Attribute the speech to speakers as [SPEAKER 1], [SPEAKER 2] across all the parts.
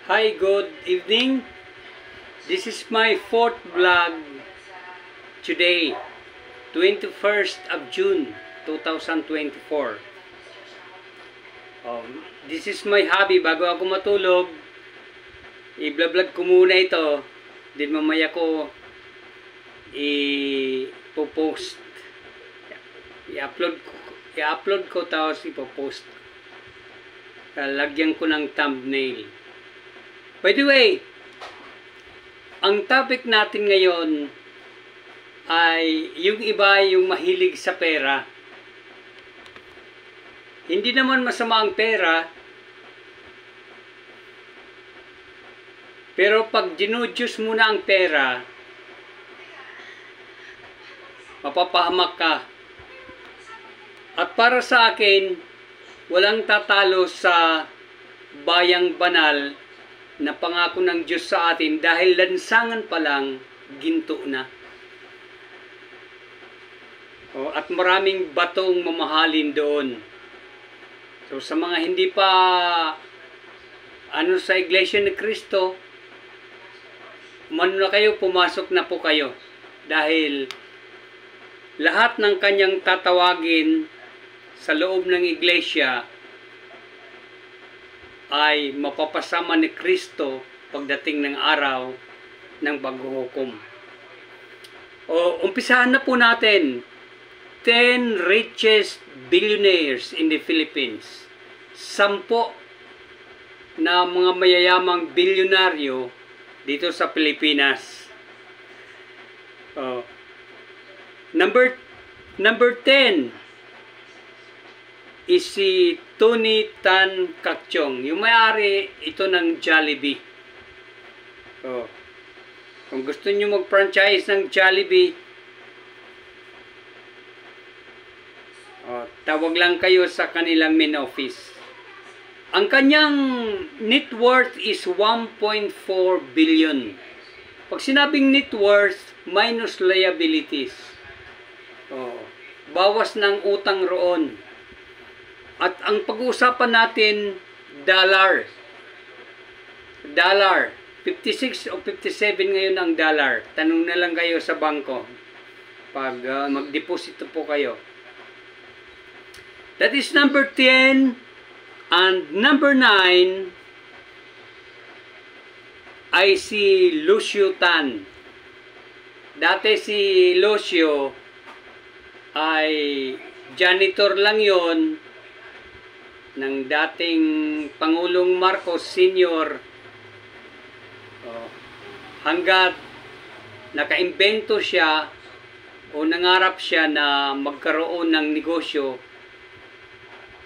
[SPEAKER 1] Hi, good evening. This is my fourth vlog today, 21st of June 2024. This is my hobby. Bago ako matulog, i-vlog ko muna ito. Then mamaya ko i-post. I-upload ko tapos ipopost. Lagyan ko ng thumbnail. By the way, ang topic natin ngayon ay yung iba yung mahilig sa pera. Hindi naman masama ang pera, pero pag ginudyos mo na ang pera, mapapahamak ka. At para sa akin, walang tatalo sa bayang banal na pangako ng Diyos sa atin dahil lansangan pa lang ginto na. At maraming batong mamahalin doon. So sa mga hindi pa sa Iglesia ni Cristo, na kayo, pumasok na po kayo. Dahil lahat ng kanyang tatawagin sa loob ng Iglesia ay mapapasama ni Kristo pagdating ng araw ng paghuhukom. Umpisahan na po natin. 10 richest billionaires in the Philippines. 10 na mga mayayamang bilyonaryo dito sa Pilipinas. Number 10 is si Tony Tan Caktiong. Yung may-ari ito ng Jollibee. Kung gusto nyo mag-franchise ng Jollibee, tawag lang kayo sa kanilang main office. Ang kanyang net worth is 1.4 billion. Pag sinabing net worth, minus liabilities. Bawas ng utang roon. At ang pag-uusapan natin, dollar. 56 o 57 ngayon ang dollar. Tanong na lang kayo sa bangko pag mag-deposito po kayo. That is number 10. And number 9 ay si Lucio Tan. Dati si Lucio ay janitor lang yon ng dating Pangulong Marcos Sr. Hanggat nakaimbento siya o nangarap siya na magkaroon ng negosyo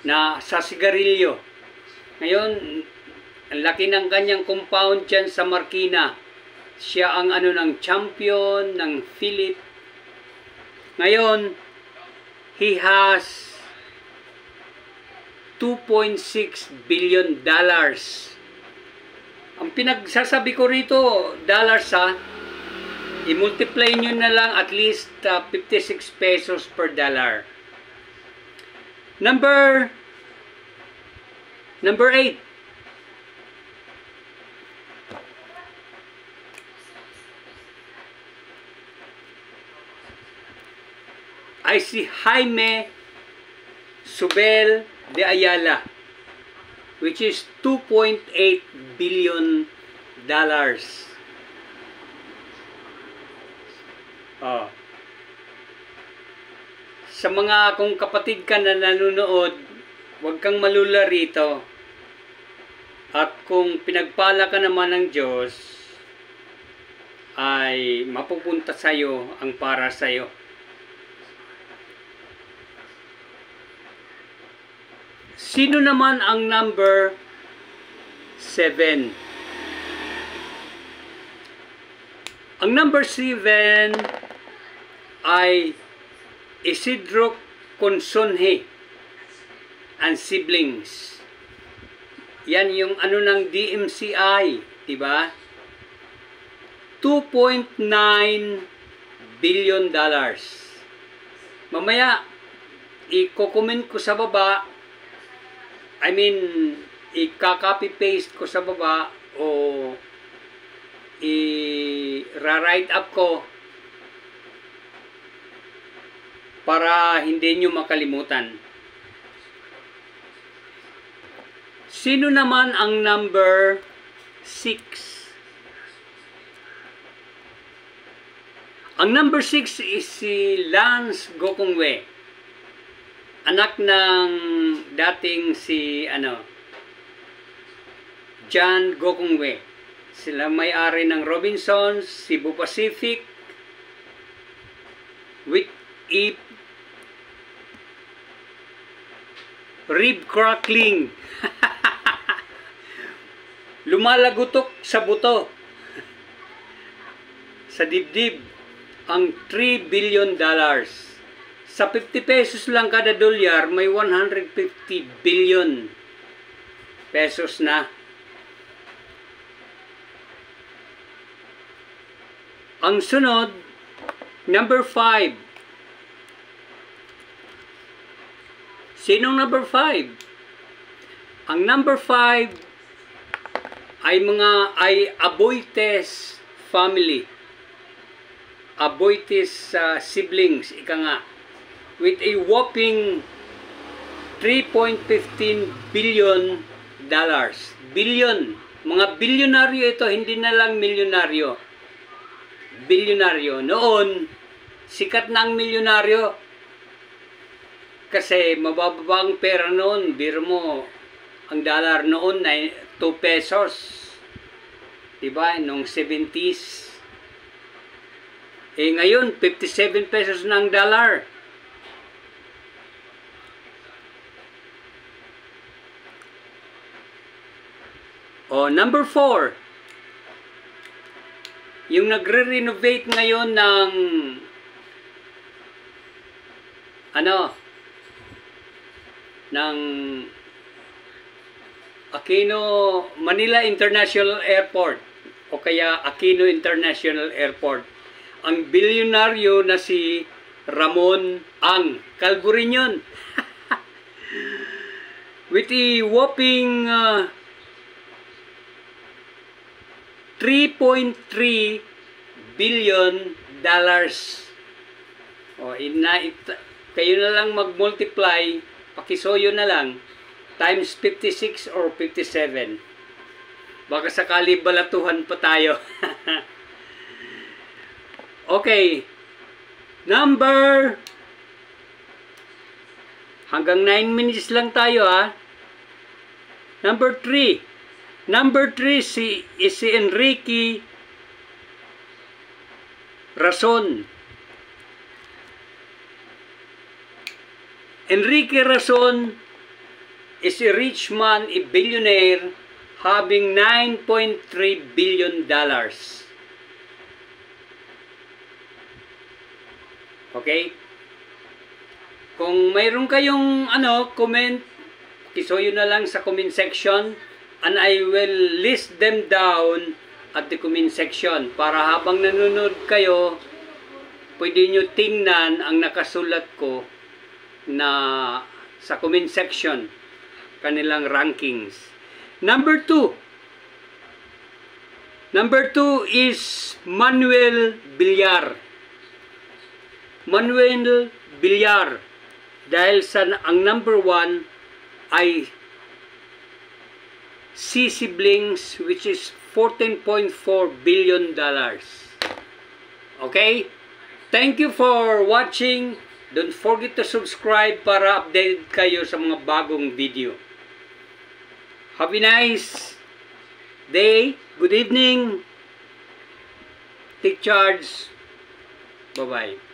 [SPEAKER 1] na sa sigarilyo. Ngayon, ang laki ng kanyang compound dyan sa Marikina. Siya ang ng champion ng Philip. Ngayon, he has $2.6 billion. Ang pinagsasabi ko rito, dollars i-multiply nyo na lang at least 56 pesos per dollar. Number 8. Ay si Jaime Zubel de Ayala, which is $2.8 billion. Sa mga kung kapatid ka na nanonood, huwag kang malula rito. At kung pinagpala ka naman ng Diyos, ay mapupunta sa'yo ang para sa'yo. Sino naman ang number 7? Ang number 7 ay Isidro Consonje and siblings. Yan yung ng DMCI, diba? $2.9 billion. Mamaya, i-comment ko sa baba, I mean, i-copy-paste ko sa baba o i-write up ko para hindi nyo makalimutan. Sino naman ang number 6? Ang number 6 is si Lance Gokongwei. Anak ng dating si John Gokongwei. Sila may-ari ng Robinsons, Cebu Pacific, with rib crackling. Lumalagutok sa buto, sa dibdib, ang $3 billion. Sa 50 pesos lang kada dolyar, may 150 billion pesos na. Ang sunod, number 5. Sinong number 5? Ang number 5 ay Aboitiz family. Aboitiz siblings, ika nga, with a whopping $3.15 billion. Billion. Mga bilyonaryo ito, hindi na lang milyonaryo. Bilyonaryo. Noon, sikat na ang milyonaryo. Kasi mababa ang pera noon. Biro mo, ang dollar noon ay 2 pesos. Diba? Noong 70s. Ngayon, 57 pesos na ang dollar. Number 4. Yung nagre-renovate ngayon ng ng Aquino Manila International Airport o kaya Aquino International Airport. Ang bilyonaryo na si Ramon Ang. Kalbo rin yun. With a whopping $3.3 billion. Kayo na lang mag-multiply, pakisoyo na lang, times 56 or 57. Baka sakali balatuhan pa tayo. Okay. Hanggang 9 minutes lang tayo ha. Number 3. Number 3 is si Enrique Rason. Enrique Rason is a rich man, a billionaire, having $9.3 billion. Okay? Kung mayroon kayong comment, kisoyo na lang sa comment section and I will list them down at the comment section para habang nanonood kayo, pwede nyo tingnan ang nakasulat ko na sa comment section, kanilang rankings. Number 2 is Manuel Villar. Manuel Villar, dahil ang number 1 ay C siblings, which is $14.4 billion. Okay? Thank you for watching. Don't forget to subscribe para updated kayo sa mga bagong video. Have a nice day. Good evening. Take charge. Bye-bye.